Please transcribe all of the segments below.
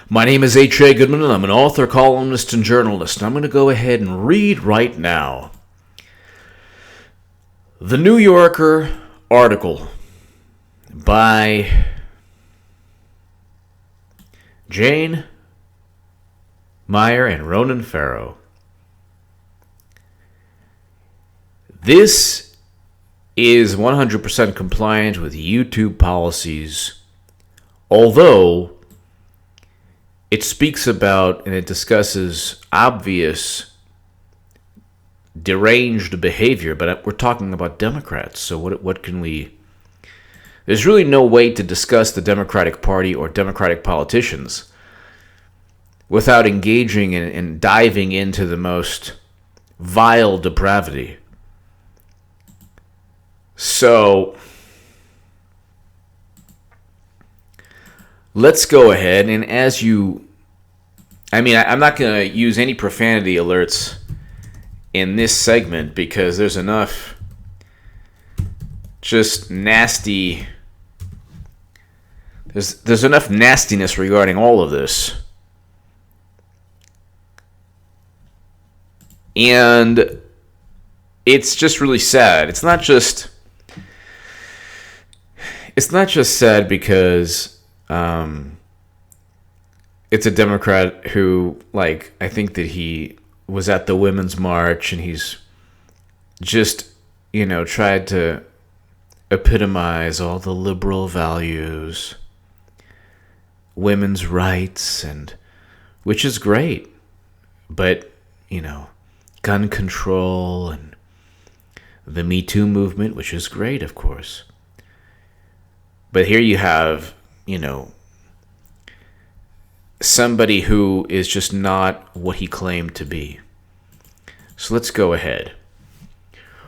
My name is H.A. Goodman, and I'm an author, columnist, and journalist. I'm going to go ahead and read right now. The New Yorker article by Jane Meyer and Ronan Farrow. This is 100% compliant with YouTube policies, although it speaks about and it discusses obvious deranged behavior, but we're talking about Democrats, so what can we... There's really no way to discuss the Democratic Party or Democratic politicians without engaging and diving into the most vile depravity. So let's go ahead, and I'm not going to use any profanity alerts in this segment because there's enough just nasty... There's enough nastiness regarding all of this. And it's just really sad. It's not just sad because it's a Democrat who, I think that he was at the Women's March and he's just, tried to epitomize all the liberal values, women's rights, and which is great. But, gun control and the Me Too movement, which is great, of course. But here you have, somebody who is just not what he claimed to be. So let's go ahead.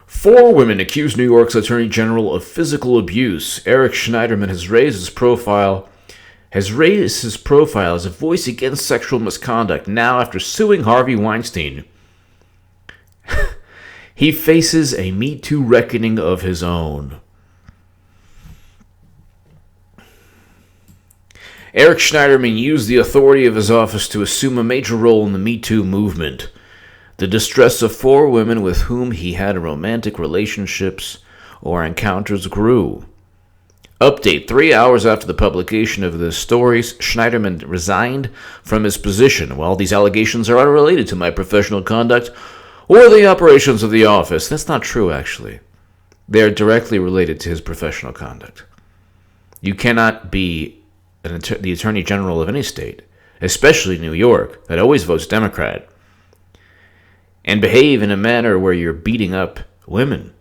4 women accuse New York's Attorney General of physical abuse. Eric Schneiderman has raised his profile as a voice against sexual misconduct. Now, after suing Harvey Weinstein, he faces a Me Too reckoning of his own. Eric Schneiderman used the authority of his office to assume a major role in the Me Too movement. The distress of 4 women with whom he had romantic relationships or encounters grew. Update: 3 hours after the publication of the stories, Schneiderman resigned from his position. While these allegations are unrelated to my professional conduct or the operations of the office, that's not true, actually. They are directly related to his professional conduct. You cannot be the Attorney General of any state, especially New York, that always votes Democrat, and behave in a manner where you're beating up women.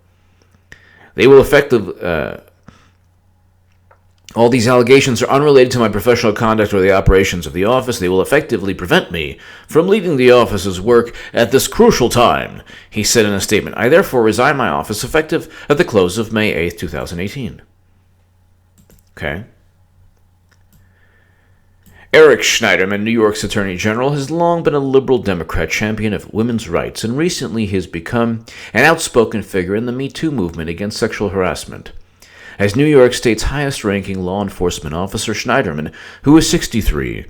They will all these allegations are unrelated to my professional conduct or the operations of the office. They will effectively prevent me from leading the office's work at this crucial time, he said in a statement. I therefore resign my office effective at the close of May 8th, 2018. Okay. Eric Schneiderman, New York's Attorney General, has long been a liberal Democrat champion of women's rights, and recently he has become an outspoken figure in the Me Too movement against sexual harassment. As New York State's highest-ranking law enforcement officer, Schneiderman, who is 63,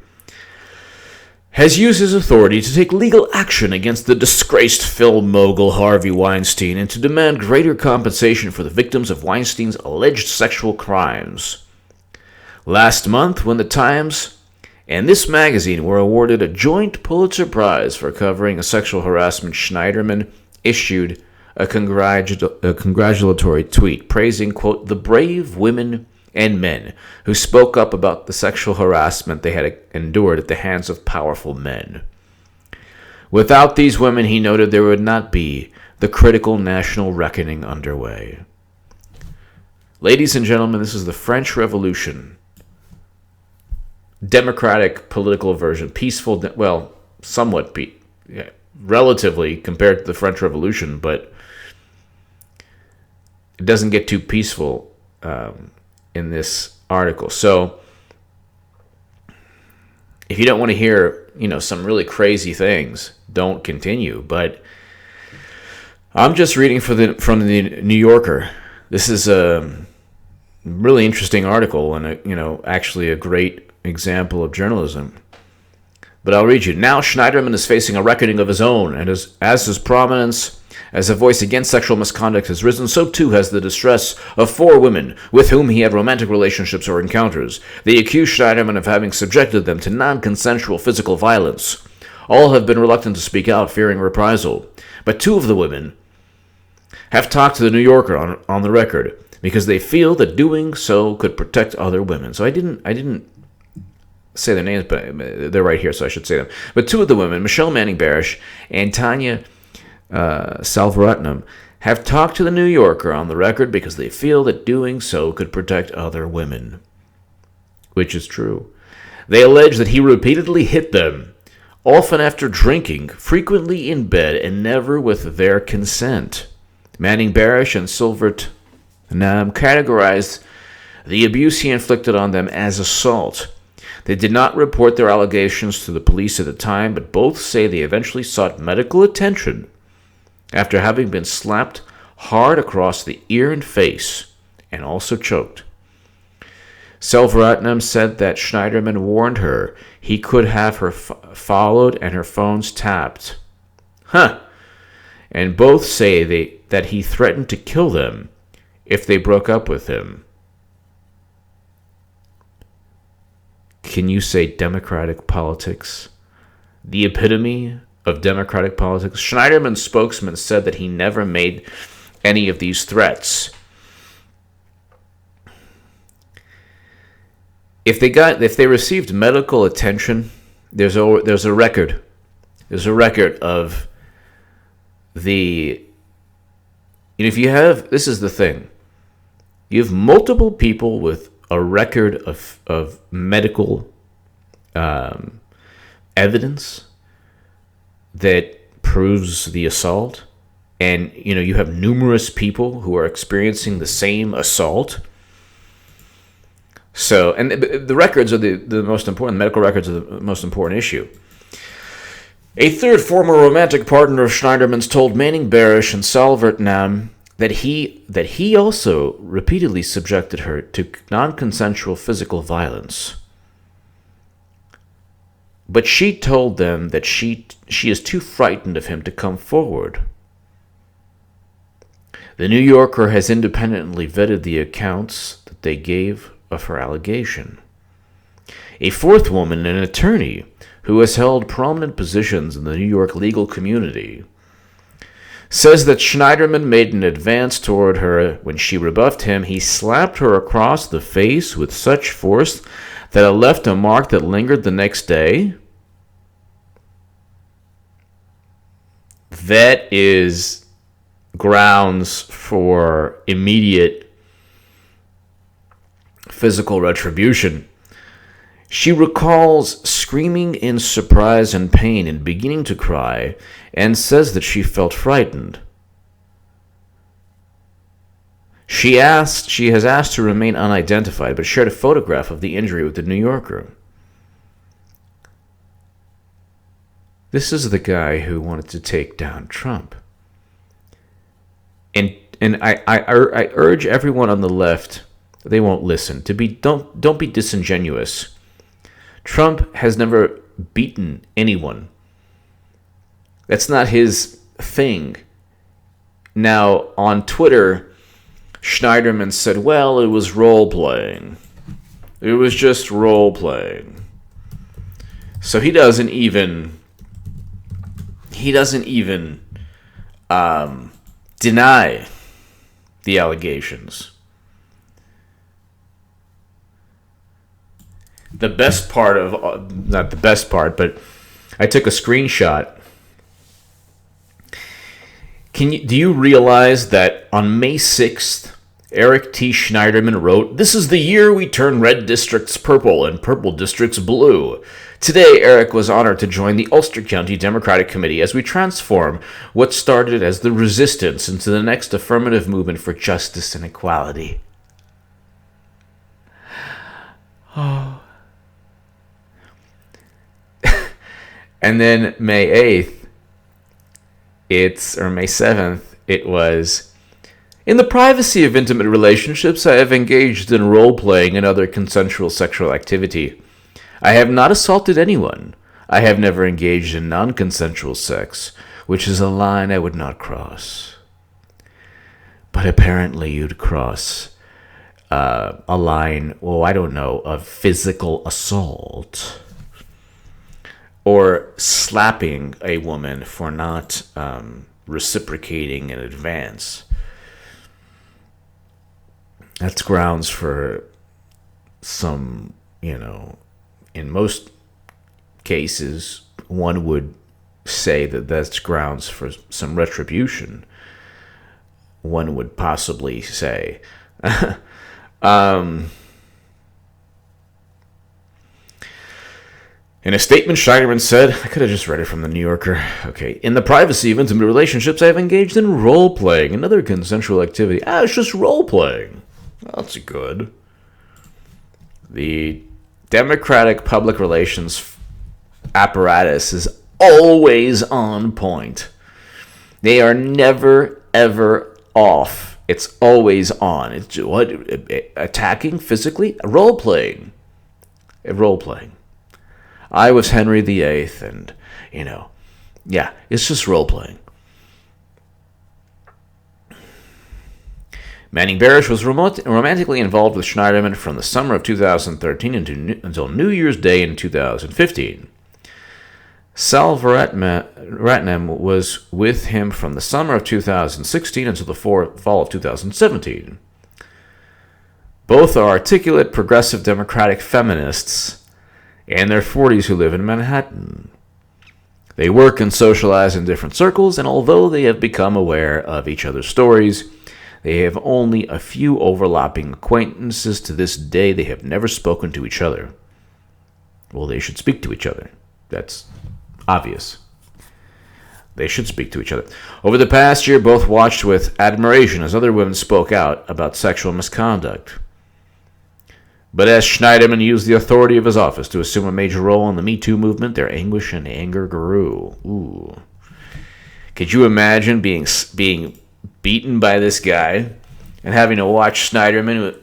has used his authority to take legal action against the disgraced film mogul Harvey Weinstein and to demand greater compensation for the victims of Weinstein's alleged sexual crimes. Last month, when the Times and this magazine were awarded a joint Pulitzer Prize for covering a sexual harassment, Schneiderman issued a congratulatory tweet praising, quote, the brave women and men who spoke up about the sexual harassment they had endured at the hands of powerful men. Without these women, he noted, there would not be the critical national reckoning underway. Ladies and gentlemen, this is the French Revolution. Democratic political version. Peaceful, somewhat relatively compared to the French Revolution, but it doesn't get too peaceful in this article. So if you don't want to hear, some really crazy things, don't continue. But I'm just reading from the New Yorker. This is a really interesting article and actually a great example of journalism. But I'll read you. Now Schneiderman is facing a reckoning of his own, and as his prominence as a voice against sexual misconduct has risen, so too has the distress of 4 women with whom he had romantic relationships or encounters. They accuse Schneiderman of having subjected them to non-consensual physical violence. All have been reluctant to speak out, fearing reprisal. But 2 of the women have talked to the New Yorker on the record because they feel that doing so could protect other women. So I didn't say their names, but they're right here, so I should say them. But 2 of the women, Michelle Manning Barish and Tanya Salvaratnam, have talked to the New Yorker on the record because they feel that doing so could protect other women. Which is true. They allege that he repeatedly hit them, often after drinking, frequently in bed, and never with their consent. Manning Barish and Salvaratnam categorized the abuse he inflicted on them as assault. They did not report their allegations to the police at the time, but both say they eventually sought medical attention after having been slapped hard across the ear and face, and also choked. Salvaratnam said that Schneiderman warned her he could have her followed and her phones tapped. And both say that he threatened to kill them if they broke up with him. Can you say democratic politics? The epitome of democratic politics. Schneiderman's spokesman said that he never made any of these threats. If they received medical attention, there's a record. There's a record of the. If you have, this is the thing. You have multiple people with a record of medical evidence that proves the assault, and you have numerous people who are experiencing the same assault. So, and the records are the most important. Medical records are the most important issue. A 3rd former romantic partner of Schneiderman's told Manning Barish and Salvaratnam that he also repeatedly subjected her to non-consensual physical violence. But she told them that she is too frightened of him to come forward. The New Yorker has independently vetted the accounts that they gave of her allegation. A 4th woman, an attorney who has held prominent positions in the New York legal community, says that Schneiderman made an advance toward her. When she rebuffed him, he slapped her across the face with such force that it left a mark that lingered the next day. That is grounds for immediate physical retribution. She recalls screaming in surprise and pain and beginning to cry, and says that she felt frightened. She has asked to remain unidentified, but shared a photograph of the injury with the New Yorker. This is the guy who wanted to take down Trump. And I urge everyone on the left, they won't listen, don't be disingenuous. Trump has never beaten anyone. That's not his thing. Now, on Twitter, Schneiderman said, well, it was role-playing. It was just role-playing. So he doesn't even deny the allegations. The best part of, not the best part, but I took a screenshot. Do you realize that on May 6th, Eric T. Schneiderman wrote, "This is the year we turn red districts purple and purple districts blue." Today, Eric was honored to join the Ulster County Democratic Committee as we transform what started as the resistance into the next affirmative movement for justice and equality. Oh. And then May 8th, May 7th, it was, "In the privacy of intimate relationships, I have engaged in role-playing and other consensual sexual activity. I have not assaulted anyone. I have never engaged in non-consensual sex, which is a line I would not cross. But apparently you'd cross a line, I don't know, of physical assault. Or slapping a woman for not reciprocating in advance. That's grounds for some, in most cases, one would say that that's grounds for some retribution. One would possibly say. In a statement, Schneiderman said, I could have just read it from the New Yorker. Okay. In the privacy of intimate relationships, I have engaged in role-playing, another consensual activity. It's just role-playing. That's good. The Democratic public relations apparatus is always on point. They are never, ever off. It's always on. It's what? Attacking physically? Role-playing. Role-playing. I was Henry VIII, and, it's just role-playing. Manning Barish was romantically involved with Schneiderman from the summer of 2013 until New Year's Day in 2015. Sal Ratnam was with him from the summer of 2016 until the fall of 2017. Both are articulate, progressive, democratic feminists in their 40s who live in Manhattan. They work and socialize in different circles, and although they have become aware of each other's stories, they have only a few overlapping acquaintances. To this day, they have never spoken to each other. Well, they should speak to each other. That's obvious. They should speak to each other. Over the past year, both watched with admiration as other women spoke out about sexual misconduct. But as Schneiderman used the authority of his office to assume a major role in the Me Too movement, their anguish and anger grew. Ooh. Could you imagine being beaten by this guy and having to watch Schneiderman,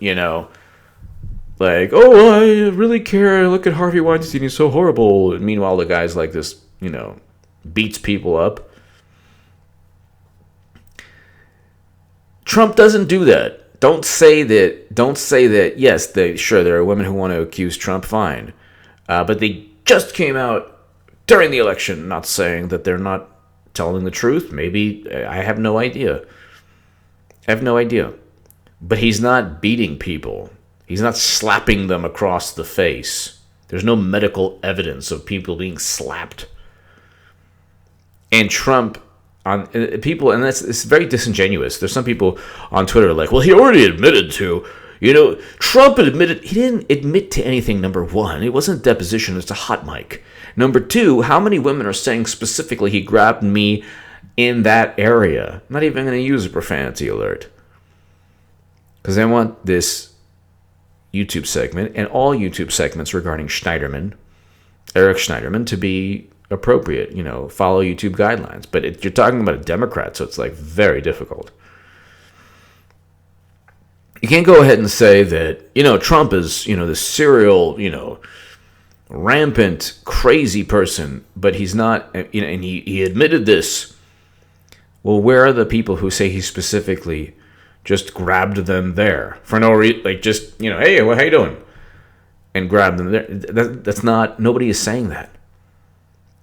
like, I really care, look at Harvey Weinstein, he's so horrible. And meanwhile, the guy's like this, beats people up. Trump doesn't do that. Don't say that, yes, there are women who want to accuse Trump, fine. But they just came out during the election not saying that they're not telling the truth. Maybe, I have no idea. But he's not beating people. He's not slapping them across the face. There's no medical evidence of people being slapped. And Trump, people, and it's very disingenuous. There's some people on Twitter like, well, he already admitted to, Trump admitted, he didn't admit to anything, number one. It wasn't a deposition, it's a hot mic. Number two, how many women are saying specifically he grabbed me in that area? I'm not even going to use a profanity alert. Because I want this YouTube segment and all YouTube segments regarding Eric Schneiderman, to be appropriate, follow YouTube guidelines. But you're talking about a Democrat, so it's like very difficult. You can't go ahead and say that, Trump is, this serial, rampant, crazy person, but he's not, and he admitted this. Well, where are the people who say he specifically just grabbed them there for no reason, like just, hey, how you doing? And grabbed them there. That's not, nobody is saying that.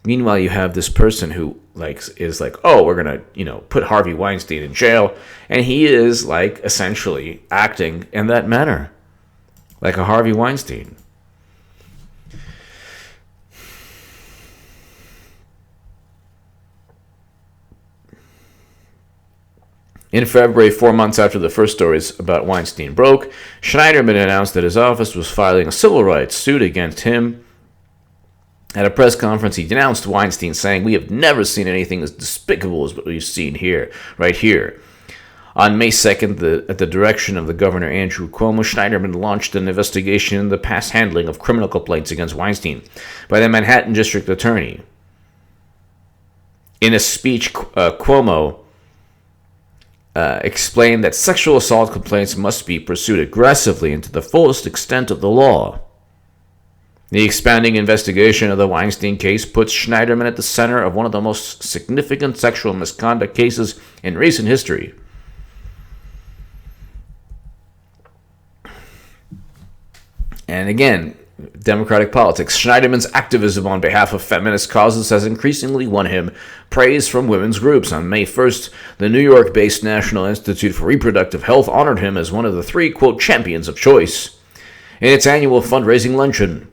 Meanwhile, you have this person who is like, we're going to, put Harvey Weinstein in jail. And he is essentially acting in that manner. Like a Harvey Weinstein. In February, 4 months after the first stories about Weinstein broke, Schneiderman announced that his office was filing a civil rights suit against him. At a press conference, he denounced Weinstein, saying, "We have never seen anything as despicable as what we've seen here, right here." On May 2nd, at the direction of the governor Andrew Cuomo, Schneiderman launched an investigation into the past handling of criminal complaints against Weinstein by the Manhattan District Attorney. In a speech, Cuomo explained that sexual assault complaints must be pursued aggressively and to the fullest extent of the law. The expanding investigation of the Weinstein case puts Schneiderman at the center of one of the most significant sexual misconduct cases in recent history. And again, Democratic politics. Schneiderman's activism on behalf of feminist causes has increasingly won him praise from women's groups. On May 1st, the New York-based National Institute for Reproductive Health honored him as one of the three, quote, champions of choice in its annual fundraising luncheon.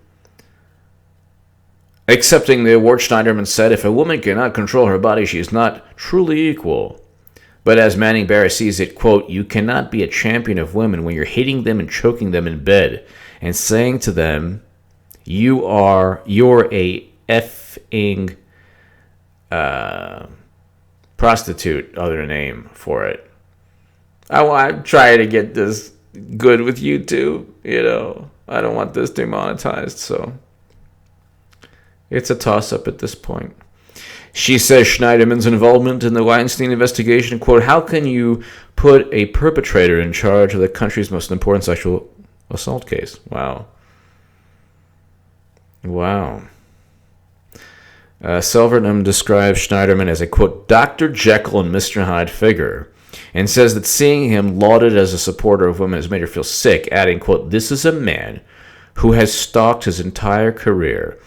Accepting the award, Schneiderman said, "If a woman cannot control her body, she is not truly equal." But as Manning Barry sees it, quote, "You cannot be a champion of women when you're hitting them and choking them in bed and saying to them, you're a effing prostitute," other name for it. I'm trying to get this good with YouTube, I don't want this demonetized, so it's a toss-up at this point. She says Schneiderman's involvement in the Weinstein investigation, quote, "How can you put a perpetrator in charge of the country's most important sexual assault case?" Wow. Silverman describes Schneiderman as a, quote, "Dr. Jekyll and Mr. Hyde figure," and says that seeing him lauded as a supporter of women has made her feel sick, adding, quote, "This is a man who has stalked his entire career,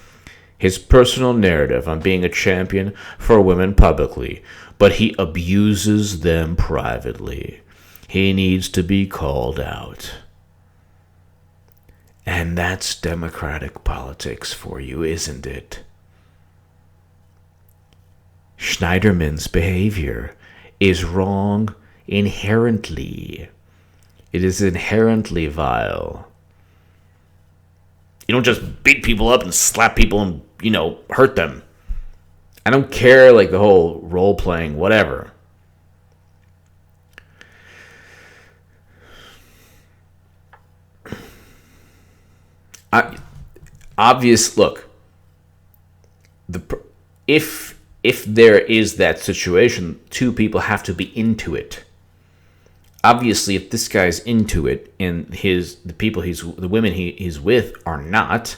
his personal narrative on being a champion for women publicly, but he abuses them privately. He needs to be called out." And that's Democratic politics for you, isn't it? Schneiderman's behavior is wrong inherently. It is inherently vile. You don't just beat people up and slap people and, hurt them. I don't care, the whole role-playing, whatever. Look, if there is that situation, two people have to be into it. Obviously, if this guy's into it and the women he's with are not,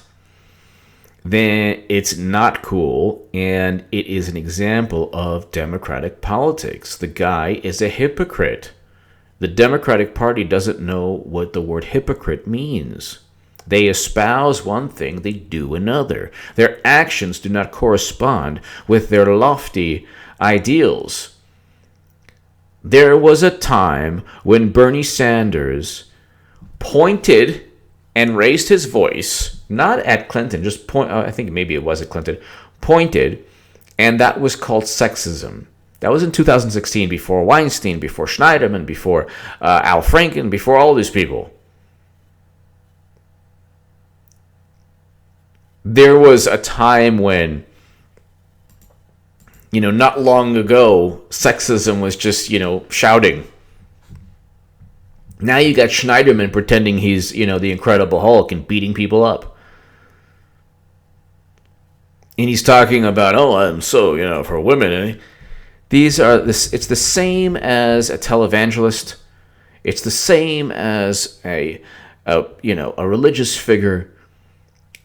then it's not cool, and it is an example of Democratic politics. The guy is a hypocrite. The Democratic Party doesn't know what the word hypocrite means. They espouse one thing, they do another. Their actions do not correspond with their lofty ideals. There was a time when Bernie Sanders pointed and raised his voice, not at Clinton, I think maybe it was at Clinton, pointed, and that was called sexism. That was in 2016, before Weinstein, before Schneiderman, before Al Franken, before all these people. There was a time when, not long ago, sexism was just, shouting. Now you got Schneiderman pretending he's, the Incredible Hulk and beating people up. And he's talking about, I'm so, for women. And it's the same as a televangelist. It's the same as a religious figure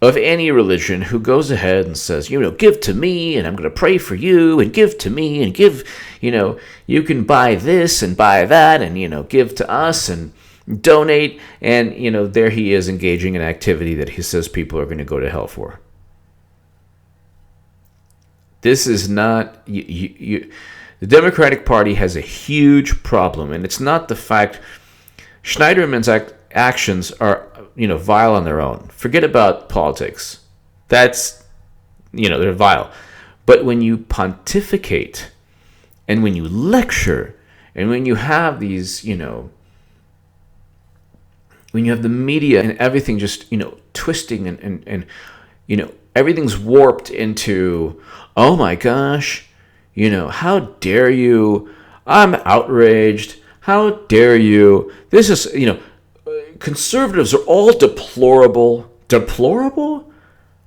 of any religion who goes ahead and says, give to me, and I'm going to pray for you, and give to me, and give, you can buy this and buy that, and, give to us and donate. And, there he is engaging in activity that he says people are going to go to hell for. This is not, the Democratic Party has a huge problem, and it's not the fact Schneiderman's actions are, vile on their own. Forget about politics. That's, they're vile. But when you pontificate and when you lecture and when you have these, when you have the media and everything just, twisting and everything's warped into, oh my gosh, how dare you? I'm outraged. How dare you? This is, conservatives are all deplorable. Deplorable?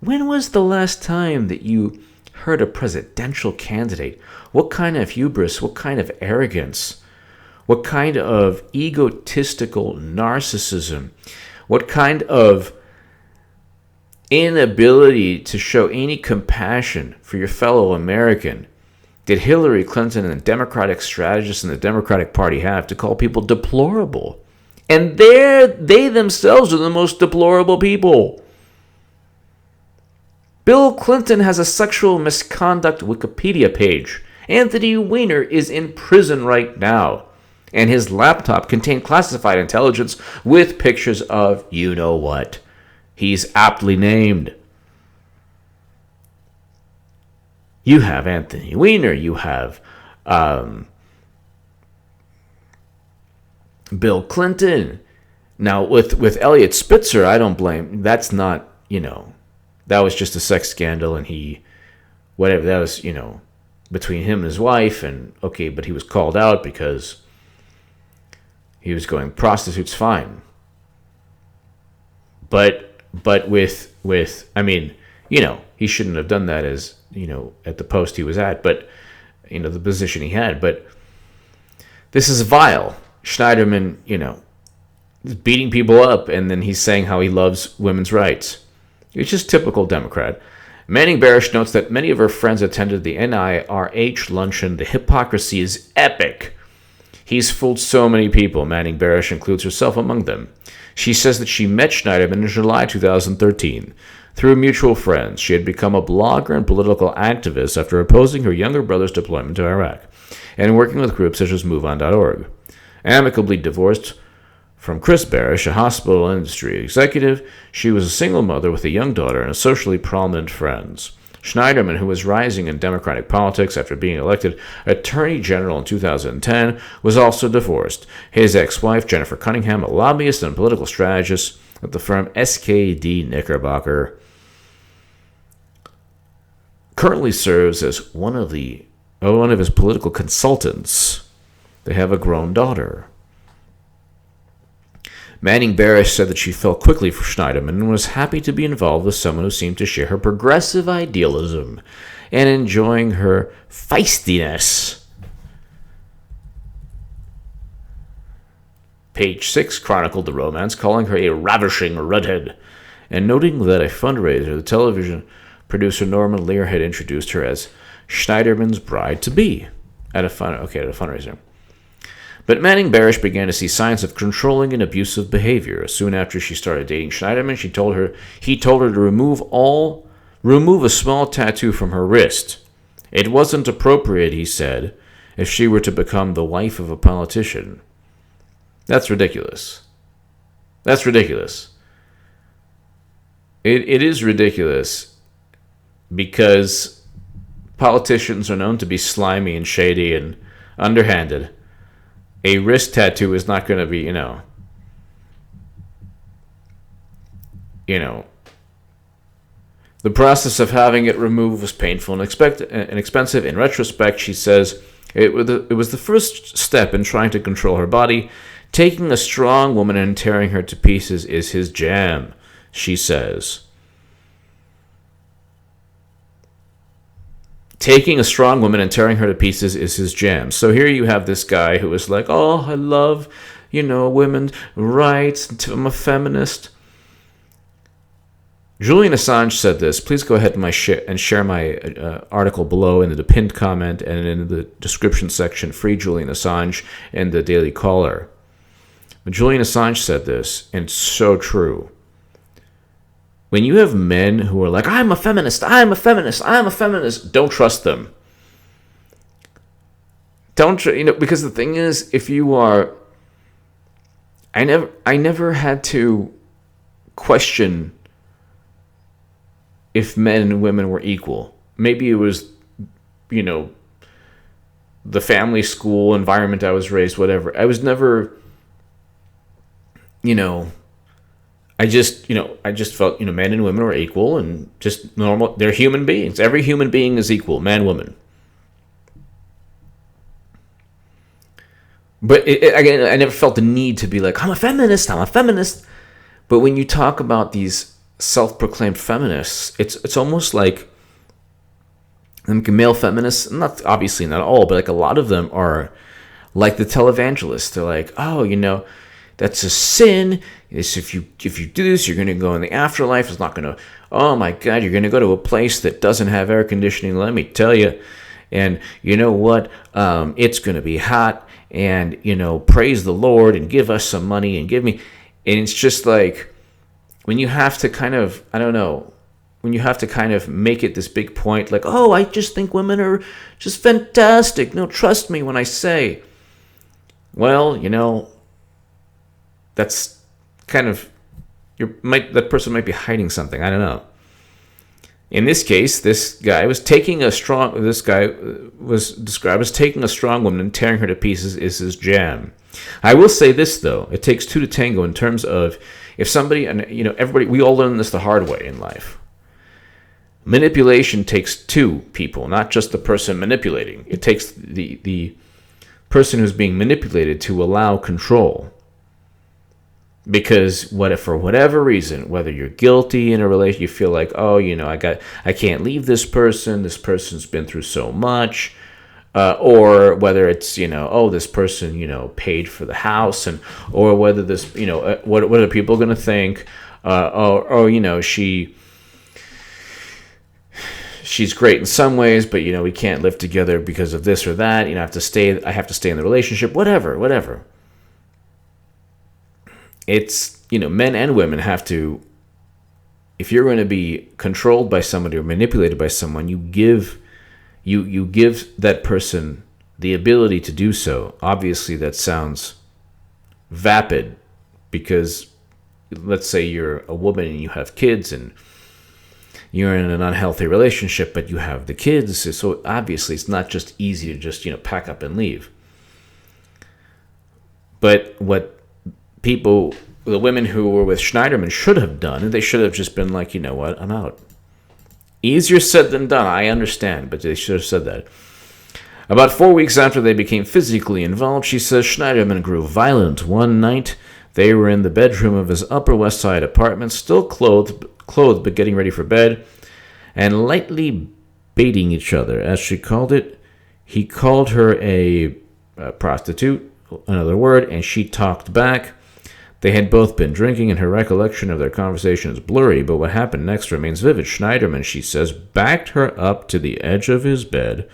When was the last time that you heard a presidential candidate? What kind of hubris? What kind of arrogance? What kind of egotistical narcissism? What kind of inability to show any compassion for your fellow American did Hillary Clinton and the Democratic strategists in the Democratic Party have to call people deplorable? And they themselves are the most deplorable people. Bill Clinton has a sexual misconduct Wikipedia page. Anthony Weiner is in prison right now, and his laptop contained classified intelligence with pictures of you-know-what. He's aptly named. You have Anthony Weiner. You have Bill Clinton. Now, with Elliot Spitzer, I don't blame. That's not, that was just a sex scandal, and that was, between him and his wife, and okay, but he was called out because he was going prostitutes, fine. But with he shouldn't have done that as, at the post he was at, but, the position he had. But this is vile. Schneiderman, beating people up, and then he's saying how he loves women's rights. It's just typical Democrat. Manning Barish notes that many of her friends attended the NIRH luncheon. The hypocrisy is epic. He's fooled so many people. Manning Barish includes herself among them. She says that she met Schneiderman in July 2013. Through mutual friends, she had become a blogger and political activist after opposing her younger brother's deployment to Iraq and working with groups such as MoveOn.org. Amicably divorced from Chris Barish, a hospital industry executive, she was a single mother with a young daughter and socially prominent friends. Schneiderman, who was rising in Democratic politics after being elected Attorney General in 2010, was also divorced. His ex-wife, Jennifer Cunningham, a lobbyist and political strategist at the firm SKD Knickerbocker, currently serves as one of his political consultants. They have a grown daughter. Manning Barish said that she fell quickly for Schneiderman and was happy to be involved with someone who seemed to share her progressive idealism and enjoying her feistiness. Page 6 chronicled the romance, calling her a ravishing redhead, and noting that a fundraiser, the television producer Norman Lear had introduced her as Schneiderman's bride-to-be at a fundraiser. But Manning Barish began to see signs of controlling and abusive behavior. Soon after she started dating Schneiderman, he told her to remove a small tattoo from her wrist. It wasn't appropriate, he said, if she were to become the wife of a politician. That's ridiculous. That's ridiculous. It is ridiculous because politicians are known to be slimy and shady and underhanded. A wrist tattoo is not going to be, the process of having it removed was painful and expensive. In retrospect, she says, it was the first step in trying to control her body. Taking a strong woman and tearing her to pieces is his jam, she says. Taking a strong woman and tearing her to pieces is his jam. So here you have this guy who is like, oh, I love, women's rights. I'm a feminist. Julian Assange said this. Please go ahead and share my article below in the pinned comment and in the description section. Free Julian Assange and the Daily Caller. But Julian Assange said this, and it's so true. When you have men who are like, I'm a feminist, don't trust them. Because the thing is, if you are, I never had to question if men and women were equal. Maybe it was, the family school environment I was raised, whatever. I was never, I just felt, men and women are equal and just normal. They're human beings. Every human being is equal, man, woman. But again, I never felt the need to be like, I'm a feminist. But when you talk about these self-proclaimed feminists, it's almost like male feminists, obviously not all, but like a lot of them are like the televangelists. They're like, oh, That's a sin. It's if you do this, you're going to go in the afterlife. It's not going to, oh my God, you're going to go to a place that doesn't have air conditioning, let me tell you. And you know what? It's going to be hot. And, praise the Lord and give us some money and give me. And it's just like, when you have to kind of, when you have to kind of make it this big point, like, oh, I just think women are just fantastic. No, trust me when I say. Well, that's kind of, that person might be hiding something. I don't know. In this case, this guy was described as taking a strong woman and tearing her to pieces is his jam. I will say this, though. It takes two to tango in terms of if somebody, and everybody, we all learn this the hard way in life. Manipulation takes two people, not just the person manipulating. It takes the person who's being manipulated to allow control. Because for whatever reason, whether you're guilty in a relationship, you feel like, oh, I can't leave this person. This person's been through so much. Or whether it's, this person, paid for the house, or whether this, what are people going to think? She's great in some ways, but, we can't live together because of this or that. I have to stay in the relationship, whatever. It's, men and women have to, if you're going to be controlled by somebody or manipulated by someone, you give that person the ability to do so. Obviously, that sounds vapid because let's say you're a woman and you have kids and you're in an unhealthy relationship, but you have the kids. So obviously, it's not just easy to just, pack up and leave. But what the women who were with Schneiderman should have done, they should have just been like, you know what, I'm out. Easier said than done, I understand, but they should have said that. About 4 weeks after they became physically involved, she says Schneiderman grew violent. One night, they were in the bedroom of his Upper West Side apartment, still clothed but getting ready for bed, and lightly baiting each other, as she called it. He called her a prostitute, another word, and she talked back. They had both been drinking, and her recollection of their conversation is blurry, but what happened next remains vivid. Schneiderman, she says, backed her up to the edge of his bed.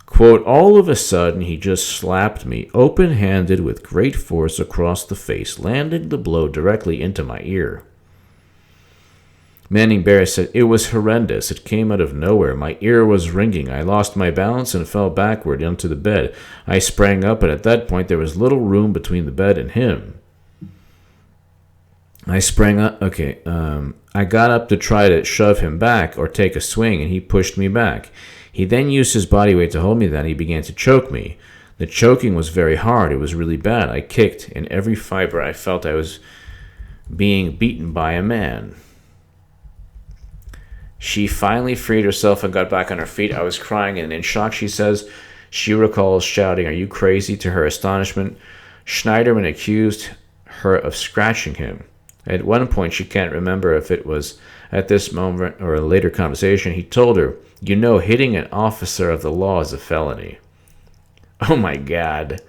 Quote, all of a sudden, he just slapped me, open-handed with great force across the face, landing the blow directly into my ear. Manning Barris said, it was horrendous. It came out of nowhere. My ear was ringing. I lost my balance and fell backward onto the bed. I sprang up, and at that point, there was little room between the bed and him. I sprang up, I got up to try to shove him back or take a swing, and he pushed me back. He then used his body weight to hold me, then he began to choke me. The choking was very hard. It was really bad. I kicked. In every fiber, I felt I was being beaten by a man. She finally freed herself and got back on her feet. I was crying and in shock, she says. She recalls shouting, are you crazy? To her astonishment, Schneiderman accused her of scratching him. At one point, she can't remember if it was at this moment or a later conversation, he told her, hitting an officer of the law is a felony. Oh my God.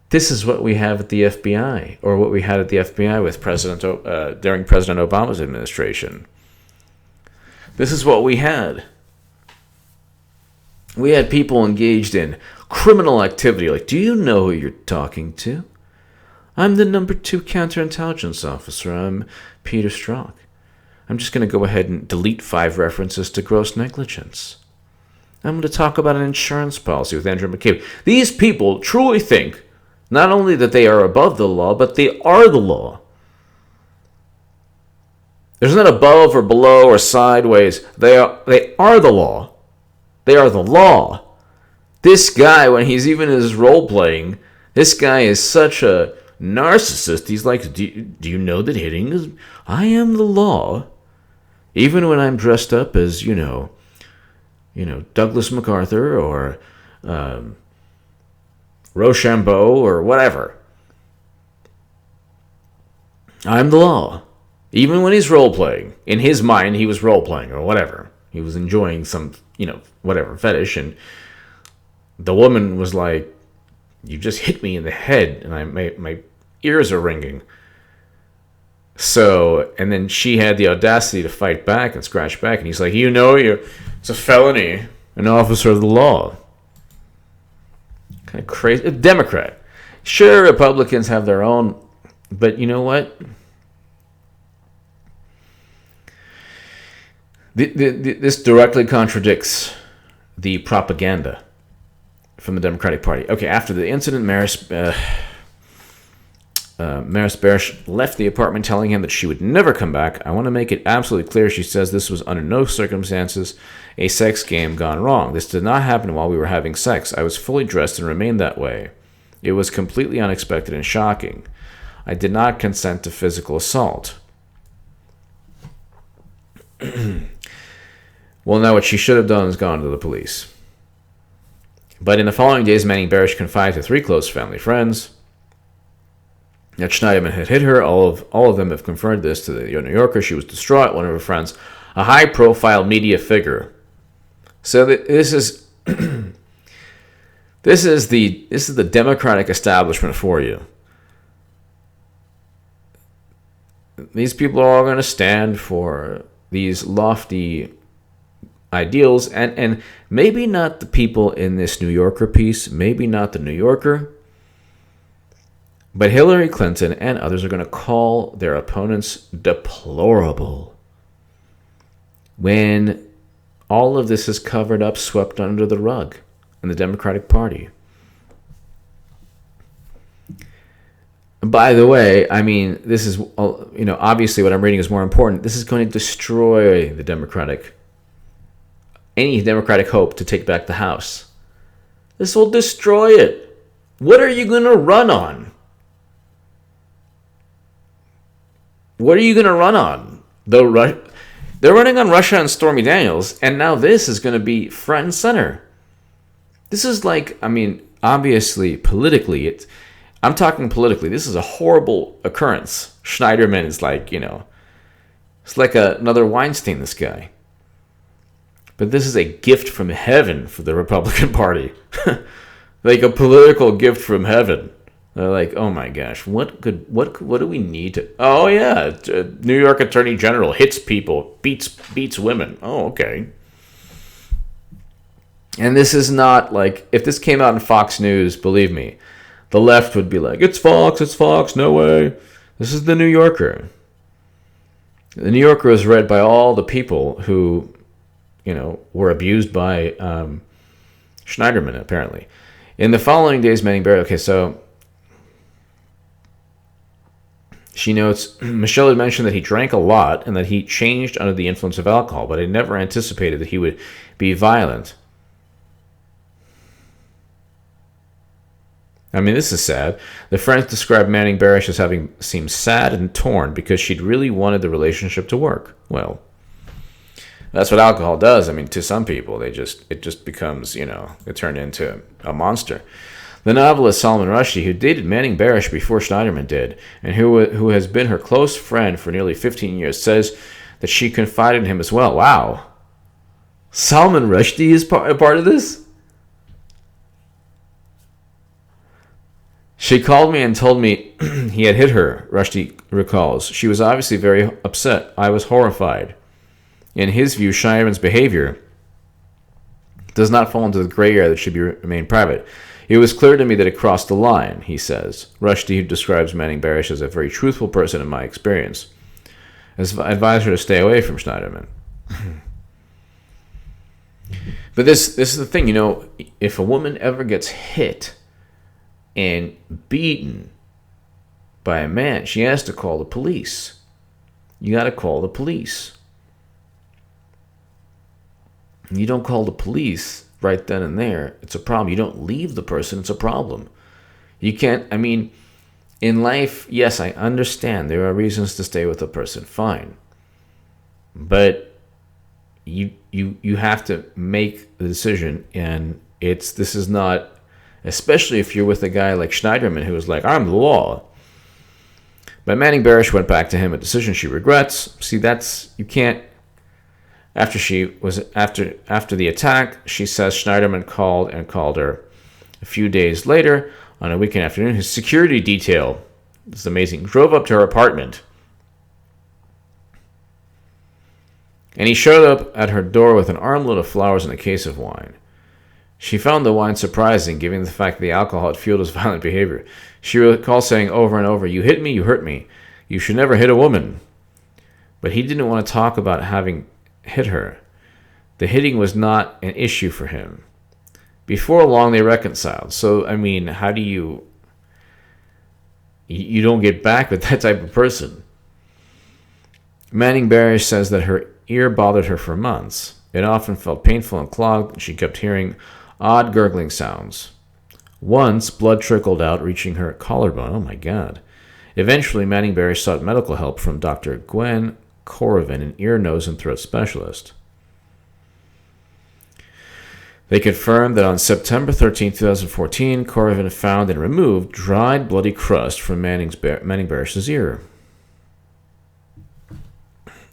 This is what we have at the FBI, or what we had at the FBI with during President Obama's administration. This is what we had. We had people engaged in criminal activity. Like, do you know who you're talking to? I'm the number 2 counterintelligence officer. I'm Peter Strzok. I'm just going to go ahead and delete 5 references to gross negligence. I'm going to talk about an insurance policy with Andrew McCabe. These people truly think not only that they are above the law, but they are the law. There's not above or below or sideways. They are the law. They are the law. This guy, when he's even in his role-playing, this guy is such a narcissist. He's like, do you know that hitting is... I am the law. Even when I'm dressed up as, Douglas MacArthur or Rochambeau or whatever. I'm the law. Even when he's role-playing. In his mind, he was role-playing or whatever. He was enjoying some, whatever, fetish. And the woman was like, You just hit me in the head, and my ears are ringing. So, and then she had the audacity to fight back and scratch back, and he's like, it's a felony, an officer of the law. Kind of crazy. A Democrat. Sure, Republicans have their own, but you know what? This directly contradicts the propaganda from the Democratic Party. Okay, after the incident, Maris Barish left the apartment telling him that she would never come back. I want to make it absolutely clear, she says, this was under no circumstances a sex game gone wrong. This did not happen while we were having sex. I was fully dressed and remained that way. It was completely unexpected and shocking. I did not consent to physical assault. Well, now what she should have done is gone to the police. But in the following days, Manning Barish confided to 3 close family friends that Schneiderman had hit her. All of them have confirmed this to the New Yorker. She was distraught. One of her friends, a high-profile media figure. So this is this is the Democratic establishment for you. These people are all going to stand for these lofty ideals, and maybe not the people in this New Yorker piece, maybe not the New Yorker, but Hillary Clinton and others are going to call their opponents deplorable when all of this is covered up, swept under the rug in the Democratic Party. By the way, I mean, this is, obviously what I'm reading is more important. This is going to destroy any Democratic hope to take back the House. This will destroy it. What are you going to run on? What are you going to run on? They're running on Russia and Stormy Daniels, and now this is going to be front and center. This is like, obviously, politically, I'm talking politically, this is a horrible occurrence. Schneiderman is like, it's like another Weinstein, this guy. But this is a gift from heaven for the Republican Party. Like a political gift from heaven. They're like, oh my gosh, what do we need to? Oh yeah, New York Attorney General hits people, beats women. Oh, okay. And this is not like, if this came out in Fox News, believe me, the left would be like, it's Fox, no way. This is the New Yorker. The New Yorker is read by all the people who, were abused by Schneiderman, apparently. In the following days, Manning Barish, okay, so she notes, Michelle had mentioned that he drank a lot and that he changed under the influence of alcohol, but I never anticipated that he would be violent. This is sad. The friends described Manning Barish as having seemed sad and torn because she'd really wanted the relationship to work. Well, that's what alcohol does. To some people, it just becomes, it turned into a monster. The novelist Salman Rushdie, who dated Manning Barish before Schneiderman did, and who has been her close friend for nearly 15 years, says that she confided in him as well. Wow. Salman Rushdie is a part of this? She called me and told me he had hit her, Rushdie recalls. She was obviously very upset. I was horrified. In his view, Schneiderman's behavior does not fall into the gray area that should remain private. It was clear to me that it crossed the line, he says. Rushdie, who describes Manning Barish as a very truthful person in my experience, has advised her to stay away from Schneiderman. But this is the thing, if a woman ever gets hit and beaten by a man, she has to call the police. You got to call the police. You don't call the police right then and there, it's a problem. You don't leave the person, it's a problem. You can't, in life, yes, I understand there are reasons to stay with a person, fine. But you have to make the decision, and this is not, especially if you're with a guy like Schneiderman who was like, I'm the law. But Manning Barish went back to him, a decision she regrets. See, you can't. After the attack, she says Schneiderman called her a few days later on a weekend afternoon, his security detail, this is amazing, drove up to her apartment. And he showed up at her door with an armload of flowers and a case of wine. She found the wine surprising, given the fact that the alcohol had fueled his violent behavior. She recalled saying over and over, "You hit me, you hurt me. You should never hit a woman." But he didn't want to talk about having hit her. The hitting was not an issue for him. Before long, they reconciled. So, I mean, how do you don't get back with that type of person? Manning Barish says that her ear bothered her for months. It often felt painful and clogged, and she kept hearing odd gurgling sounds. Once, blood trickled out, reaching her collarbone. Oh my God. Eventually, Manning Barish sought medical help from Dr. Gwen Corrivan, an ear, nose, and throat specialist. They confirmed that on September 13, 2014, Corrivan found and removed dried bloody crust from Manning Barish's ear.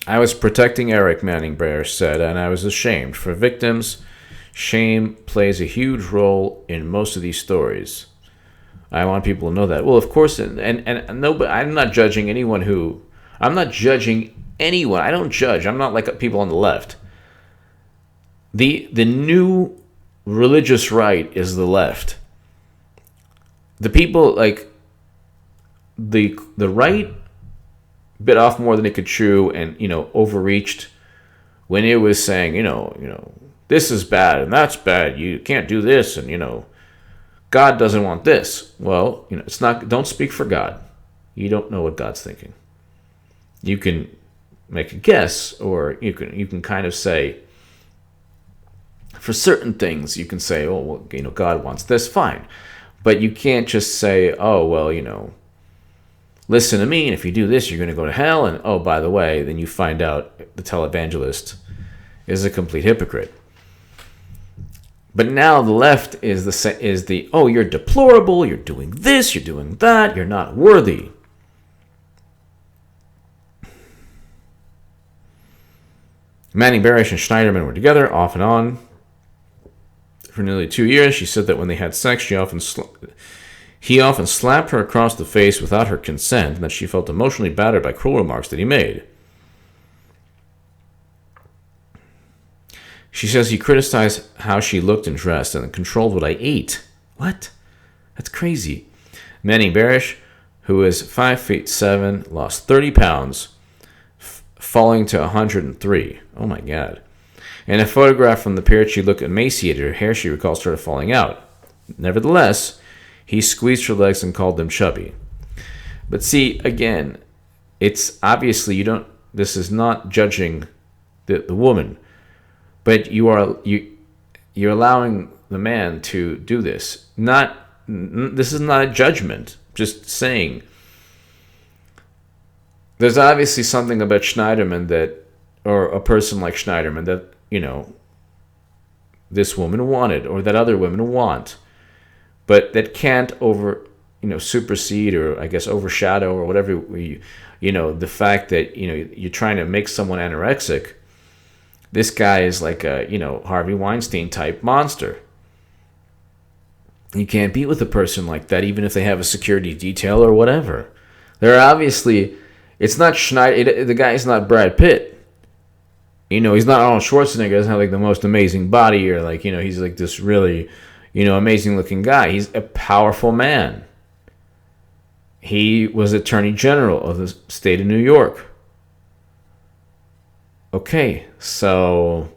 "I was protecting Eric," Manning Barish said, "and I was ashamed. For victims, shame plays a huge role in most of these stories. I want people to know that." Well, of course, and no, but I'm not judging anyone who... I'm not judging anyone. I don't judge. I'm not like people on the left. The new religious right is the left. The people, like, the right bit off more than it could chew and, overreached when it was saying, this is bad and that's bad. You can't do this and, God doesn't want this. Well, it's not, don't speak for God. You don't know what God's thinking. You can make a guess, or you can kind of say, for certain things, you can say, oh, well, God wants this, fine. But you can't just say, oh, well, listen to me, and if you do this, you're going to go to hell, and oh, by the way, then you find out the televangelist is a complete hypocrite. But now the left is the oh, you're deplorable, you're doing this, you're doing that, you're not worthy. Manning Barish and Schneiderman were together off and on for nearly 2 years. She said that when they had sex, he often slapped her across the face without her consent, and that she felt emotionally battered by cruel remarks that he made. She says he criticized how she looked and dressed and controlled what I ate. What? That's crazy. Manning Barish, who is 5'7", lost 30 pounds, falling to 103. Oh my God. In a photograph from the period, she looked emaciated. Her hair, she recalls, started falling out. Nevertheless, he squeezed her legs and called them chubby. But see, again, it's obviously this is not judging the woman, but you're allowing the man to do this. This is not a judgment. Just saying. There's obviously something about Schneiderman or a person like Schneiderman that, this woman wanted, or that other women want, but that can't supersede, or I guess overshadow, or whatever, the fact that, you're trying to make someone anorexic. This guy is like a, Harvey Weinstein type monster. You can't be with a person like that, even if they have a security detail or whatever. They're obviously... It's not Schneider. The guy is not Brad Pitt. He's not Arnold Schwarzenegger. He doesn't have like the most amazing body, or like, he's like this really, amazing looking guy. He's a powerful man. He was Attorney General of the state of New York. Okay, so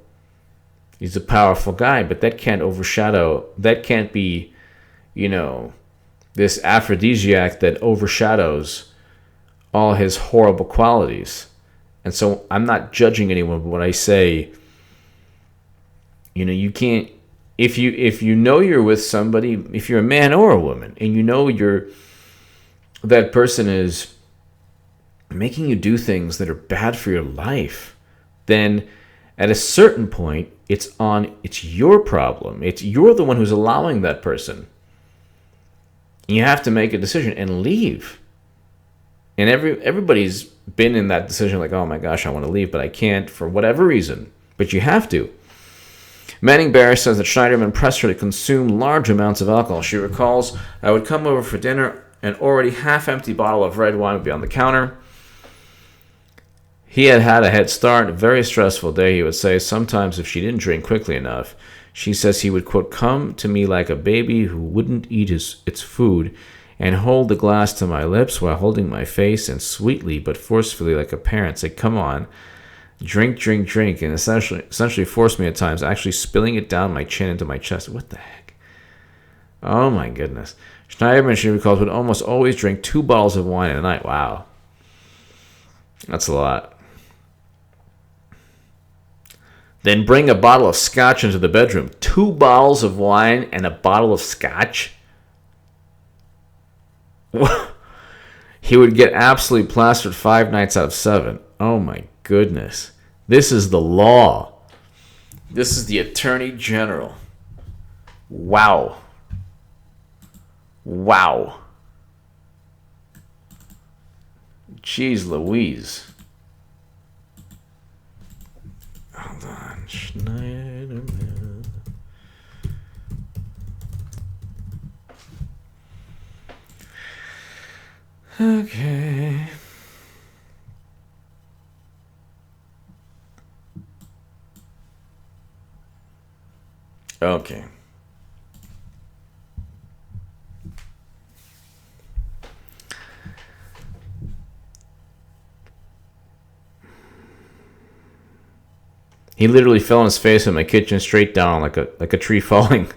he's a powerful guy, but that can't overshadow. That can't be, this aphrodisiac that overshadows all his horrible qualities. And so I'm not judging anyone, but when I say, you can't, if you're with somebody, if you're a man or a woman, and that person is making you do things that are bad for your life, then at a certain point, it's your problem. You're the one who's allowing that person. You have to make a decision and leave. And everybody's been in that decision, like, oh my gosh, I want to leave, but I can't for whatever reason. But you have to. Manning Barish says that Schneiderman pressed her to consume large amounts of alcohol. She recalls, I would come over for dinner, an already half-empty bottle of red wine would be on the counter. He had had a head start, a very stressful day, he would say. Sometimes if she didn't drink quickly enough, she says he would, quote, come to me like a baby who wouldn't eat its food and hold the glass to my lips while holding my face and sweetly but forcefully like a parent say, come on, drink, drink, drink, and essentially force me at times, actually spilling it down my chin into my chest. What the heck? Oh my goodness. Schneiderman, she recalls, would almost always drink 2 bottles of wine a night. Wow. That's a lot. Then bring a bottle of scotch into the bedroom. 2 bottles of wine and a bottle of scotch? He would get absolutely plastered 5 nights out of 7. Oh my goodness. This is the law. This is the Attorney General. Wow. Wow. Jeez Louise. Hold on. Schneiderman. Okay. Okay. He literally fell on his face in my kitchen, straight down like a tree falling.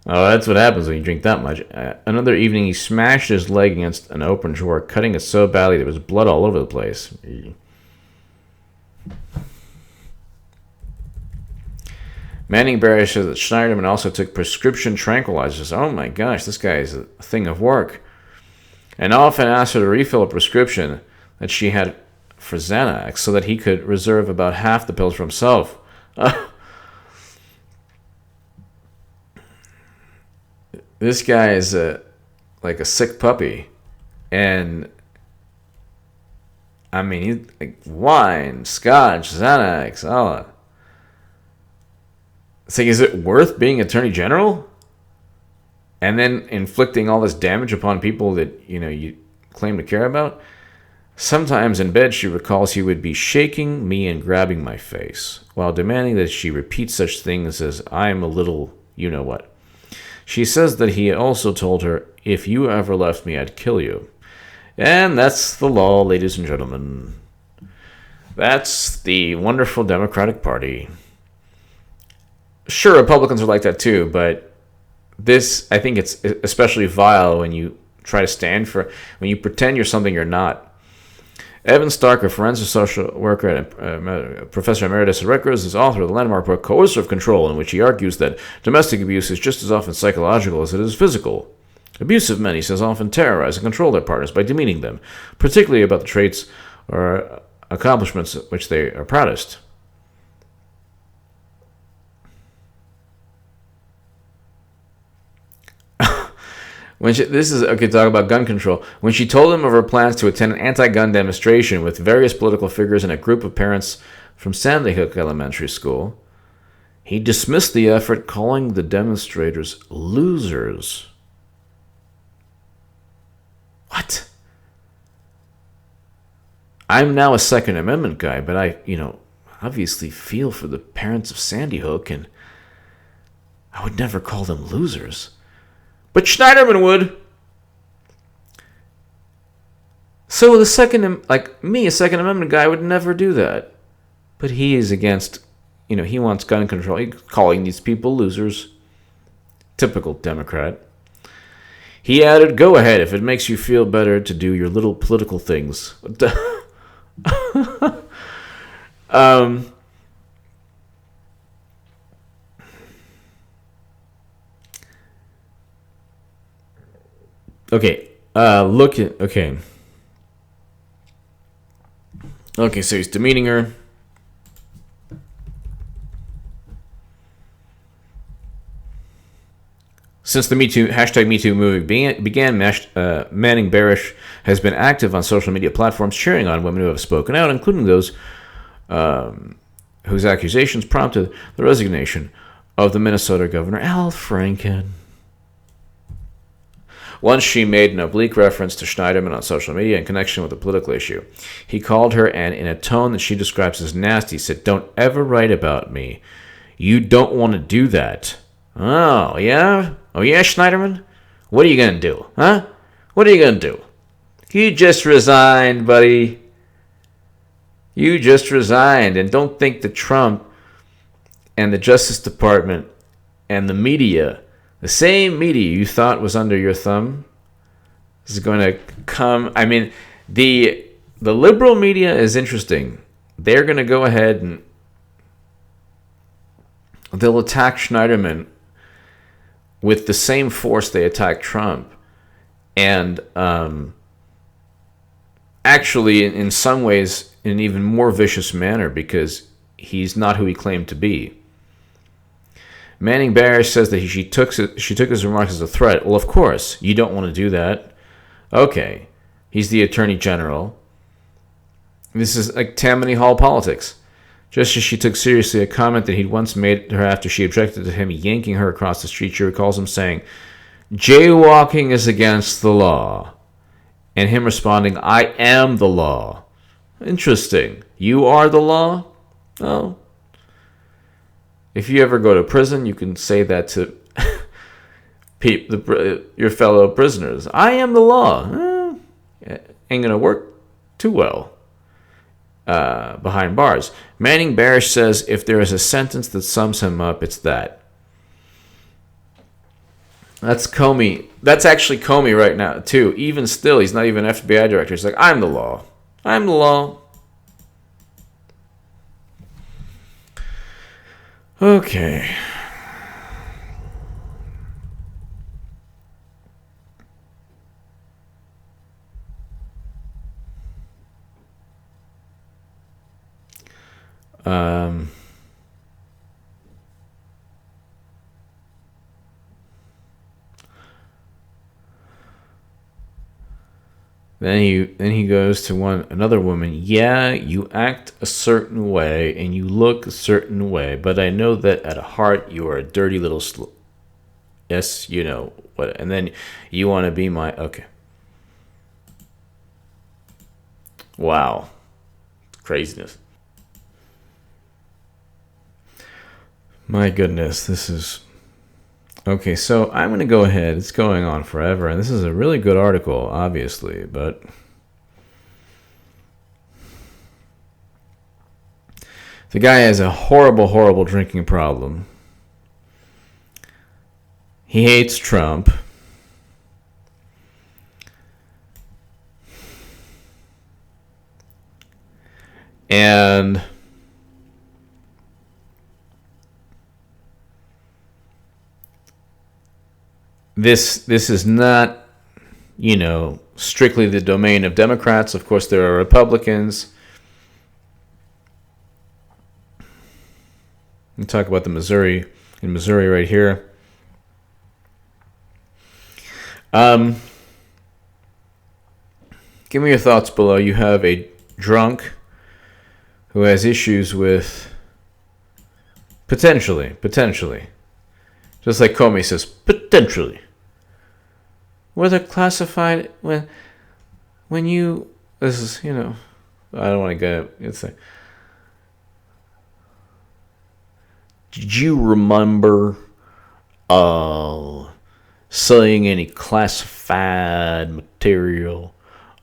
Oh, that's what happens when you drink that much. Another evening, he smashed his leg against an open drawer, cutting it so badly there was blood all over the place. Manning Barish says that Schneiderman also took prescription tranquilizers. Oh my gosh, this guy is a thing of work. And often asked her to refill a prescription that she had for Xanax so that he could reserve about half the pills for himself. This guy is like a sick puppy. And I mean, he like wine, scotch, Xanax, all. It's like, is it worth being Attorney General? And then inflicting all this damage upon people that, you claim to care about? Sometimes in bed, she recalls, he would be shaking me and grabbing my face, while demanding that she repeat such things as, I am a little you-know-what. She says that he also told her, if you ever left me, I'd kill you. And that's the law, ladies and gentlemen. That's the wonderful Democratic Party. Sure, Republicans are like that too, but this, I think it's especially vile when you try to stand for, when you pretend you're something you're not. Evan Stark, a forensic social worker and professor emeritus at Rutgers, is author of the landmark book Coercive Control, in which he argues that domestic abuse is just as often psychological as it is physical. Abusive men, he says, often terrorize and control their partners by demeaning them, particularly about the traits or accomplishments which they are proudest. Talk about gun control. When she told him of her plans to attend an anti-gun demonstration with various political figures and a group of parents from Sandy Hook Elementary School, he dismissed the effort, calling the demonstrators losers. What? I'm now a Second Amendment guy, but I, obviously feel for the parents of Sandy Hook, and I would never call them losers. But Schneiderman would. So a Second Amendment guy would never do that. But he is against, he wants gun control. He's calling these people losers. Typical Democrat. He added, go ahead if it makes you feel better to do your little political things. Okay, okay. Okay, so he's demeaning her. Since the #MeToo movement began, Manning Barish has been active on social media platforms cheering on women who have spoken out, including those whose accusations prompted the resignation of the Minnesota governor, Al Franken. Once she made an oblique reference to Schneiderman on social media in connection with a political issue. He called her and, in a tone that she describes as nasty, said, "Don't ever write about me. You don't want to do that." Oh, yeah? Oh, yeah, Schneiderman? What are you going to do? Huh? What are you going to do? You just resigned, buddy. You just resigned. And don't think that Trump and the Justice Department and the media, the same media you thought was under your thumb, is going to come. I mean, the liberal media is interesting. They're going to go ahead and they'll attack Schneiderman with the same force they attacked Trump. And actually, in some ways, in an even more vicious manner, because he's not who he claimed to be. Manning Barish says that she took his remarks as a threat. Well, of course, you don't want to do that. Okay, he's the Attorney General. This is like Tammany Hall politics. Just as she took seriously a comment that he'd once made her after she objected to him yanking her across the street, she recalls him saying, "Jaywalking is against the law." And him responding, "I am the law." Interesting. You are the law? Oh. If you ever go to prison, you can say that to your fellow prisoners. I am the law. Ain't going to work too well behind bars. Manning Barish says if there is a sentence that sums him up, it's that. That's Comey. That's actually Comey right now, too. Even still, he's not even an FBI director. He's like, I'm the law. I'm the law. Okay. Then he goes to another woman. Yeah, you act a certain way and you look a certain way, but I know that at heart you are a dirty little yes, you know what? And then you want to be my okay. Wow, craziness. My goodness, this is. Okay, so I'm going to go ahead. It's going on forever, and this is a really good article, obviously, but the guy has a horrible, horrible drinking problem. He hates Trump. And This is not, strictly the domain of Democrats. Of course, there are Republicans. We talk about Missouri right here. Give me your thoughts below. You have a drunk who has issues with potentially, just like Comey says, potentially. Whether classified when you this is I don't want to go. It's like, did you remember saying any classified material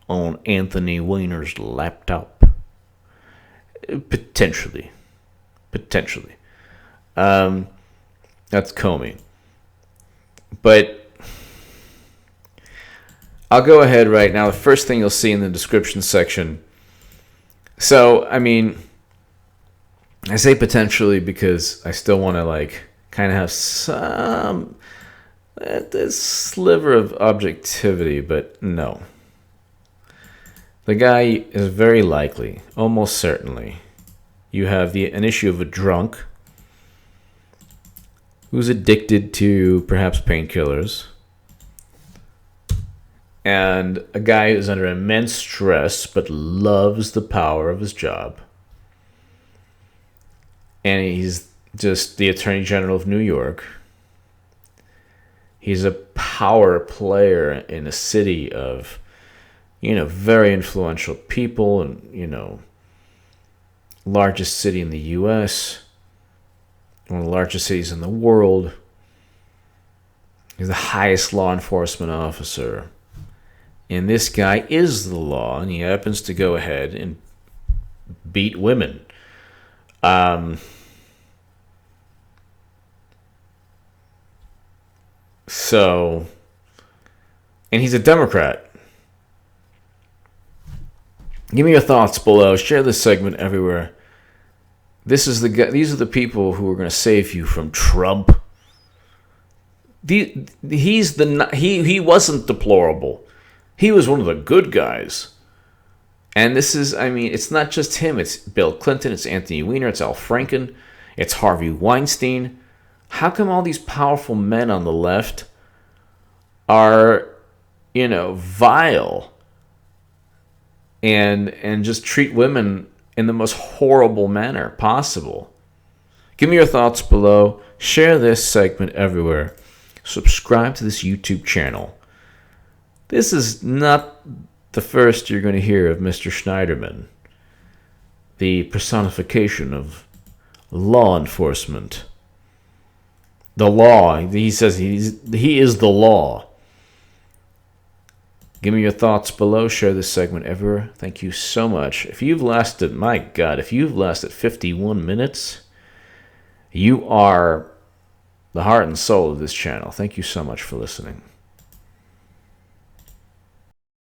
on Anthony Weiner's laptop? Potentially. That's Comey. But I'll go ahead right now. The first thing you'll see in the description section. So, I mean, I say potentially because I still want to kind of have some this sliver of objectivity, but no. The guy is very likely, almost certainly. You have an issue of a drunk who's addicted to perhaps painkillers, and a guy who's under immense stress but loves the power of his job. And he's just the Attorney General of New York. He's a power player in a city of, very influential people and, largest city in the U.S., one of the largest cities in the world. He's the highest law enforcement officer. And this guy is the law, and he happens to go ahead and beat women. And he's a Democrat. Give me your thoughts below. Share this segment everywhere. These are the people who are going to save you from Trump. He wasn't deplorable. He was one of the good guys. And it's not just him. It's Bill Clinton, it's Anthony Weiner, it's Al Franken, it's Harvey Weinstein. How come all these powerful men on the left are, vile and just treat women in the most horrible manner possible? Give me your thoughts below. Share this segment everywhere. Subscribe to this YouTube channel. This is not the first you're going to hear of Mr. Schneiderman, the personification of law enforcement. The law. He says he is the law. Give me your thoughts below. Share this segment everywhere. Thank you so much. If you've lasted 51 minutes, you are the heart and soul of this channel. Thank you so much for listening.